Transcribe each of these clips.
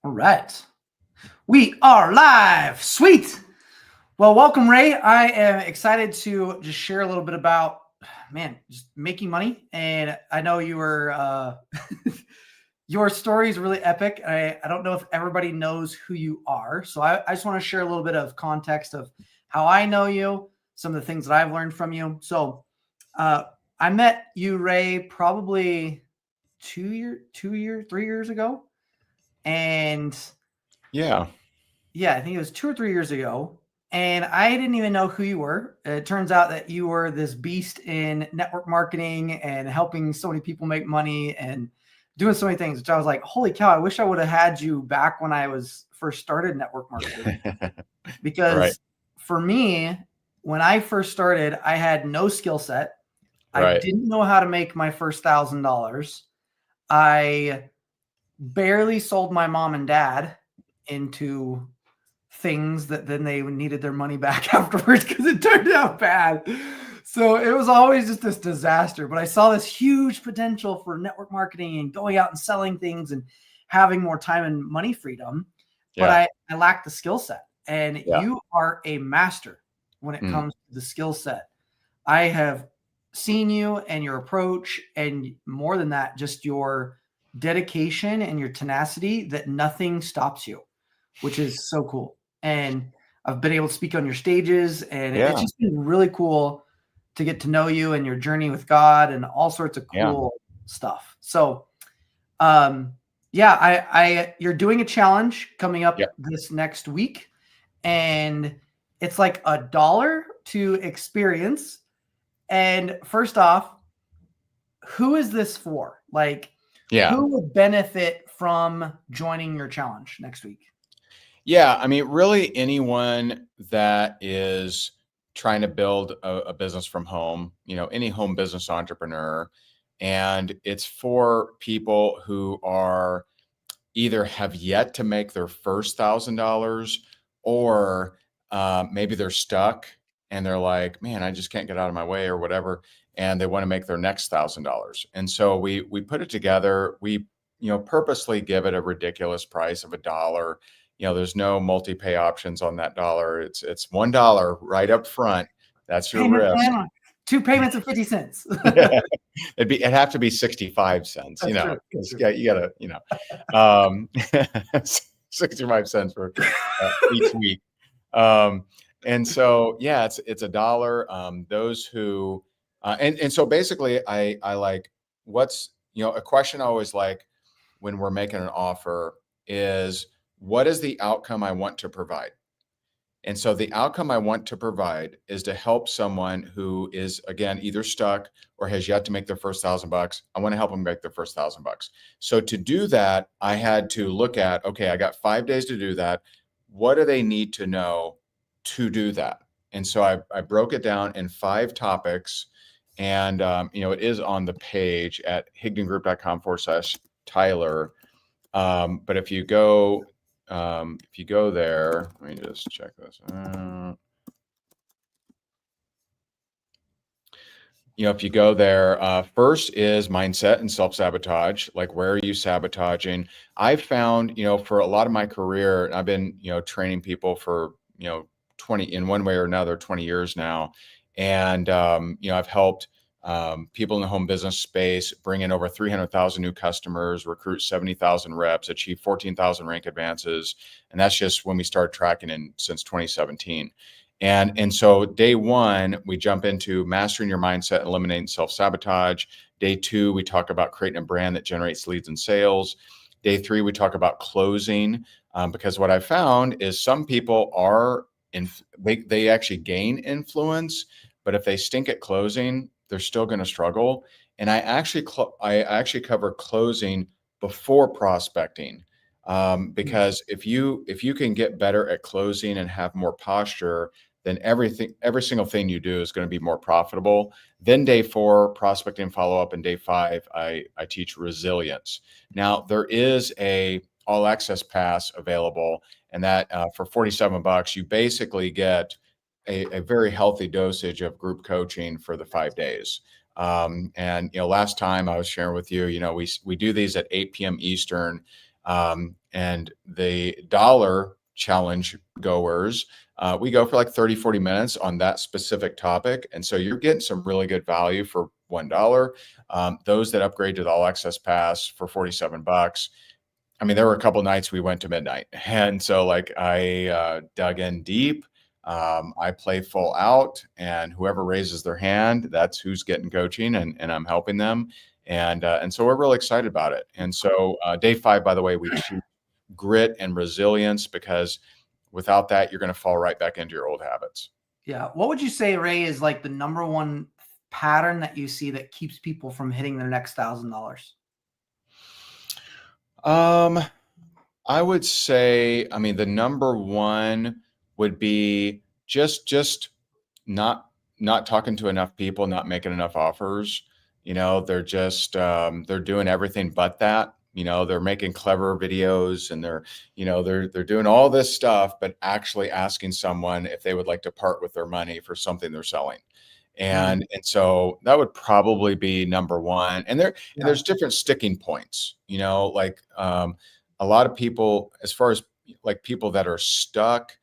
All right. We are live. Sweet. Well, welcome, Ray. I am excited to just share a little bit about, just making money. And I know you were, your story is really epic. I don't know if everybody knows who you are. So I just want to share a little bit of context of how I know you, some of the things that I've learned from you. So uh, I met you, Ray, probably 3 years ago. And Yeah. yeah, I think it was 2 or 3 years ago. And I didn't even know who you were. It turns out that you were this beast in network marketing and helping so many people make money and doing so many things, which I was like, holy cow, I wish I would have had you back when I was first started network marketing. Right. Because for me, when I first started, I had no skill set. I Right. didn't know how to make my first $1,000. I barely sold my mom and dad into things that then they needed their money back afterwards because it turned out bad. So it was always just this disaster. But I saw this huge potential for network marketing and going out and selling things and having more time and money freedom. But Yeah. I lacked the skill set. And Yeah. you are a master when it Mm. comes to the skill set. I have seen you and your approach, and more than that, just your dedication and your tenacity that nothing stops you, which is so cool. And I've been able to speak on your stages, and it's Yeah. just been really cool to get to know you and your journey with God and all sorts of Yeah. cool stuff. So, yeah, you're doing a challenge coming up Yeah. this next week, and it's like $1 to experience. And first off, who is this for? Like, Yeah. who would benefit from joining your challenge next week? Yeah. I mean, really anyone that is trying to build a business from home, any home business entrepreneur. And it's for people who are either have yet to make their first $1,000 or maybe they're stuck and they're like, man, I just can't get out of my way or whatever. And they want to make their next $1,000. And so we put it together. We, purposely give it a ridiculous price of $1. There's no multi-pay options on that dollar. It's $1 right up front. That's your Payment risk. plan, 2 payments of 50 cents. Yeah. It'd have to be 65 cents, That's true. because you gotta, um, 65 cents for each week. And so, yeah, it's $1. Those who, and so basically I like a question I always like when we're making an offer is, what is the outcome I want to provide? And so the outcome I want to provide is to help someone who is, again, either stuck or has yet to make their first $1,000. I want to help them make their first $1,000. So to do that, I had to look at, okay, I got 5 days to do that. What do they need to know to do that? And so I broke it down in 5 topics. And, it is on the page at higdongroup.com/Tyler. But if you go there, let me just check this out. If you go there, first is mindset and self-sabotage. Like, where are you sabotaging? I've found, for a lot of my career, I've been, training people for, 20 in one way or another, 20 years now. And, I've helped people in the home business space bring in over 300,000 new customers, recruit 70,000 reps, achieve 14,000 rank advances. And that's just when we started tracking since 2017. And so day 1, we jump into mastering your mindset, eliminating self-sabotage. Day 2, we talk about creating a brand that generates leads and sales. Day 3, we talk about closing, because what I found is some people they actually gain influence, but if they stink at closing, they're still going to struggle. And I actually cover closing before prospecting, because if you can get better at closing and have more posture, then every single thing you do is going to be more profitable. Then day 4, prospecting follow-up, and day 5, I teach resilience. Now there is a all access pass available, and that for $47, you basically get a very healthy dosage of group coaching for the 5 days. And last time I was sharing with you, we do these at 8 p.m. Eastern. And the dollar challenge goers, we go for like 30, 40 minutes on that specific topic. And so you're getting some really good value for $1. Those that upgrade to the all access pass for $47. I mean, there were a couple nights we went to midnight. And so like I dug in deep. I play full out, and whoever raises their hand, that's who's getting coaching, and I'm helping them. And so we're really excited about it. And so day 5, by the way, we choose grit and resilience, because without that, you're going to fall right back into your old habits. Yeah. What would you say, Ray, is like the number one pattern that you see that keeps people from hitting their next $1,000? I would say, I mean, the number one would be just not talking to enough people, not making enough offers. They're just they're doing everything but that. They're making clever videos, and they're doing all this stuff, but actually asking someone if they would like to part with their money for something they're selling. And so that would probably be number one. And there's different sticking points, like a lot of people, as far as like people that are stuck,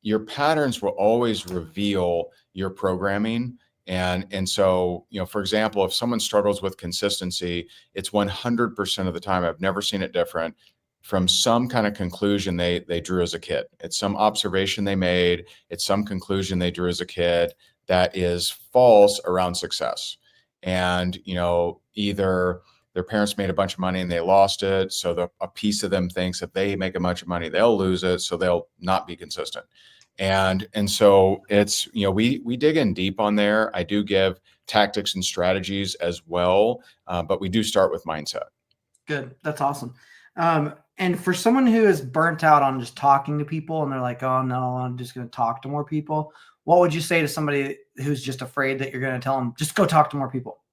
your patterns will always reveal your programming. And so, for example, if someone struggles with consistency, it's 100% of the time, I've never seen it different, from some kind of conclusion they drew as a kid. It's some observation they made. It's some conclusion they drew as a kid that is false around success. And, either their parents made a bunch of money and they lost it, so a piece of them thinks if they make a bunch of money, they'll lose it, so they'll not be consistent. And so it's, we dig in deep on there. I do give tactics and strategies as well, but we do start with mindset. Good. That's awesome. And for someone who is burnt out on just talking to people and they're like, oh no, I'm just going to talk to more people, what would you say to somebody who's just afraid that you're going to tell them, just go talk to more people?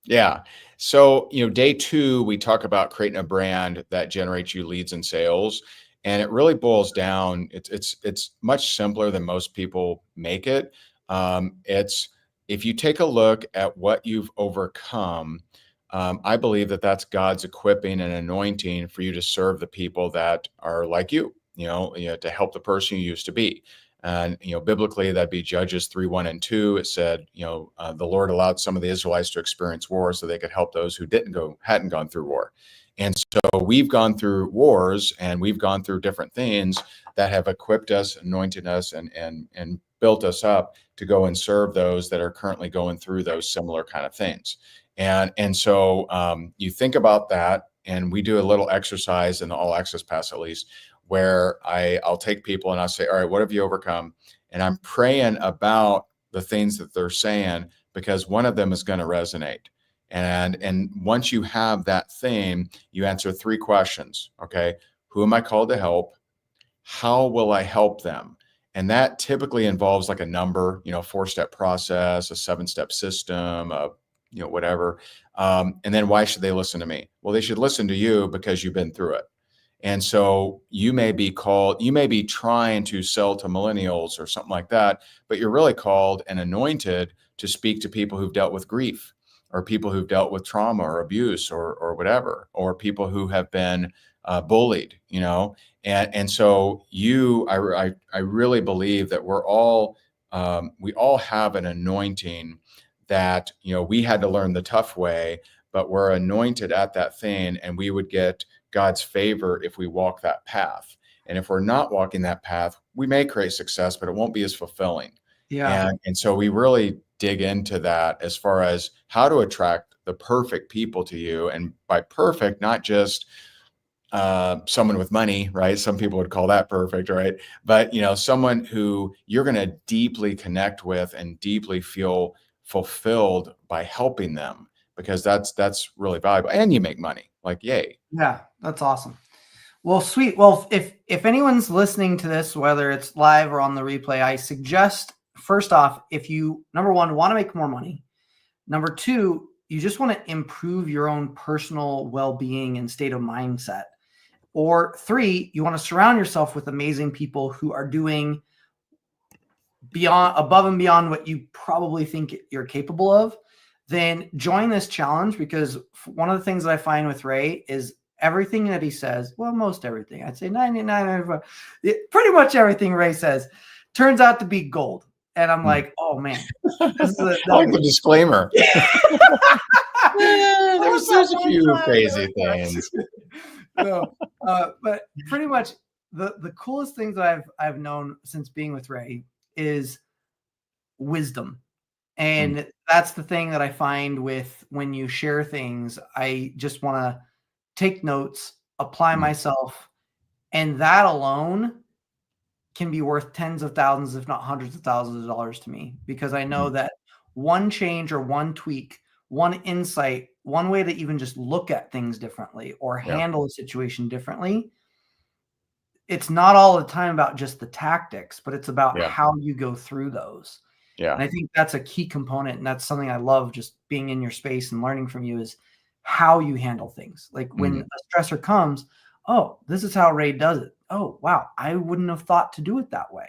Yeah. So, day 2, we talk about creating a brand that generates you leads and sales. And it really boils down. It's much simpler than most people make it. It's, if you take a look at what you've overcome, I believe that that's God's equipping and anointing for you to serve the people that are like you, to help the person you used to be. And, biblically, that'd be Judges 3:1 and 2. It said, the Lord allowed some of the Israelites to experience war so they could help those who hadn't gone through war. And so we've gone through wars, and we've gone through different things that have equipped us, anointed us, and built us up to go and serve those that are currently going through those similar kind of things. And so you think about that, and we do a little exercise in the All Access Pass, at least, where I'll take people and I'll say, all right, what have you overcome? And I'm praying about the things that they're saying, because one of them is going to resonate. And once you have that theme, you answer 3 questions. Okay. Who am I called to help? How will I help them? And that typically involves like a number, 4-step process, a 7-step system, whatever. And then why should they listen to me? Well, they should listen to you because you've been through it. And so you may be trying to sell to millennials or something like that, but you're really called and anointed to speak to people who've dealt with grief, or people who've dealt with trauma or abuse or whatever, or people who have been bullied, and so I really believe that we all have an anointing that, we had to learn the tough way, but we're anointed at that thing, and we would get God's favor if we walk that path. And if we're not walking that path, we may create success, but it won't be as fulfilling. Yeah. And so we really dig into that as far as how to attract the perfect people to you. And by perfect, not just someone with money, right? Some people would call that perfect, right? But, someone who you're going to deeply connect with and deeply feel fulfilled by helping them, because that's really valuable. And you make money, like, yay. Yeah, that's awesome. Well, sweet. Well, if anyone's listening to this, whether it's live or on the replay, I suggest, first off, if you, number one, want to make more money, number two, you just want to improve your own personal well-being and state of mindset, or 3, you want to surround yourself with amazing people who are doing above and beyond what you probably think you're capable of, then join this challenge. Because one of the things that I find with Ray is everything that he says, well, most everything, I'd say 99, pretty much everything Ray says turns out to be gold. And I'm like, oh man, this is I like the disclaimer. There's a few crazy things. No, but pretty much the coolest things that I've known since being with Ray is wisdom. And that's the thing that I find with when you share things, I just want to take notes, apply myself, and that alone can be worth tens of thousands, if not hundreds of thousands of dollars to me, because I know that one change or one tweak, one insight, one way to even just look at things differently or handle a situation differently. It's not all the time about just the tactics, but it's about how you go through those. Yeah. And I think that's a key component. And that's something I love just being in your space and learning from you is how you handle things. Like when a stressor comes, oh, this is how Ray does it. Oh, wow. I wouldn't have thought to do it that way.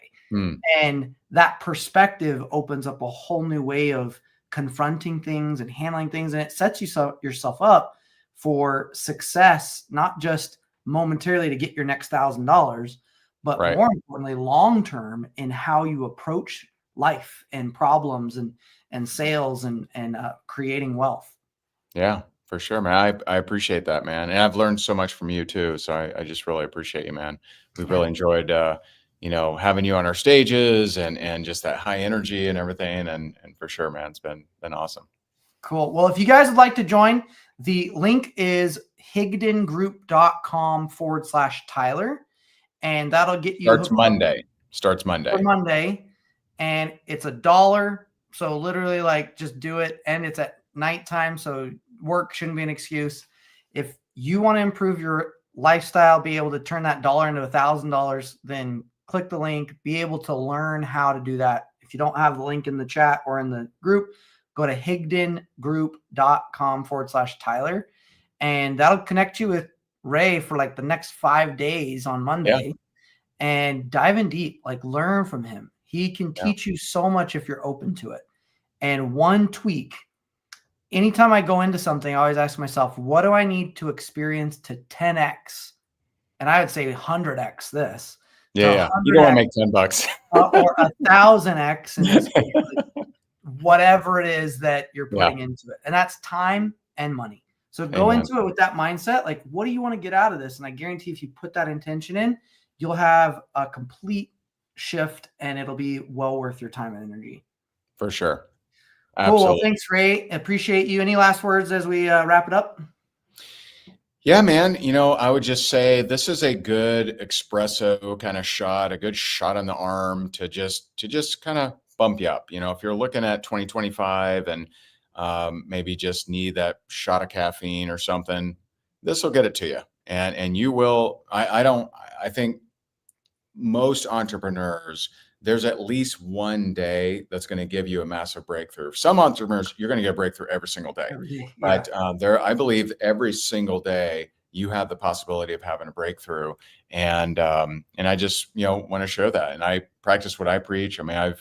And that perspective opens up a whole new way of confronting things and handling things. And it sets yourself up for success, not just momentarily to get your next $1,000, but more importantly, long-term in how you approach life and problems and sales and creating wealth. Yeah, for sure, man. I appreciate that, man. And I've learned so much from you too. So I just really appreciate you, man. We've really enjoyed, having you on our stages and just that high energy and everything. And for sure, man, it's been awesome. Cool. Well, if you guys would like to join, the link is higdongroup.com/Tyler. And that'll get you Starts Monday. For Monday. And it's $1. So literally like just do it. And it's at nighttime. So work shouldn't be an excuse. If you want to improve your lifestyle, be able to turn that dollar into $1,000, then click the link, be able to learn how to do that. If you don't have the link in the chat or in the group, go to higdongroup.com/Tyler. And that'll connect you with Ray for like the next 5 days on Monday and dive in deep, like learn from him. He can teach you so much if you're open to it. And one tweak, anytime I go into something, I always ask myself, what do I need to experience to 10x? And I would say 100x this. Yeah. You don't want to make $10 or 1,000x in this case, like whatever it is that you're putting into it. And that's time and money. So go into it with that mindset. Like, what do you want to get out of this? And I guarantee if you put that intention in, you'll have a complete shift and it'll be well worth your time and energy. For sure. Absolutely. Cool. Well, thanks, Ray. Appreciate you. Any last words as we wrap it up? Yeah, man. I would just say this is a good espresso kind of shot, a good shot on the arm to just kind of bump you up. If you're looking at 2025 and maybe just need that shot of caffeine or something, this will get it to you. And you will, I think most entrepreneurs, there's at least one day that's going to give you a massive breakthrough. Some entrepreneurs, you're going to get a breakthrough every single day. But I believe every single day you have the possibility of having a breakthrough. And I just, want to share that. And I practice what I preach. I mean,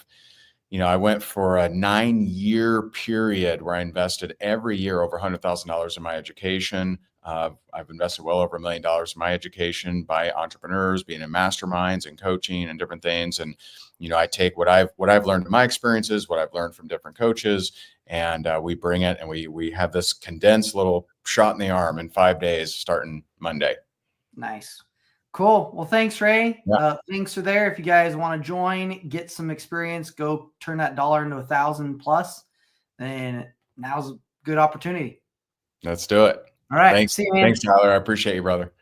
I went for a 9-year period where I invested every year over $100,000 in my education. I've invested well over $1 million in my education by entrepreneurs, being in masterminds and coaching and different things. And, I take what I've learned in my experiences, what I've learned from different coaches, and we bring it and we have this condensed little shot in the arm in 5 days starting Monday. Nice. Cool. Well, thanks, Ray. Links are there. If you guys want to join, get some experience, go turn that dollar into 1,000 plus, then now's a good opportunity. Let's do it. All right. Thanks. See you, man. Thanks, Tyler. I appreciate you, brother.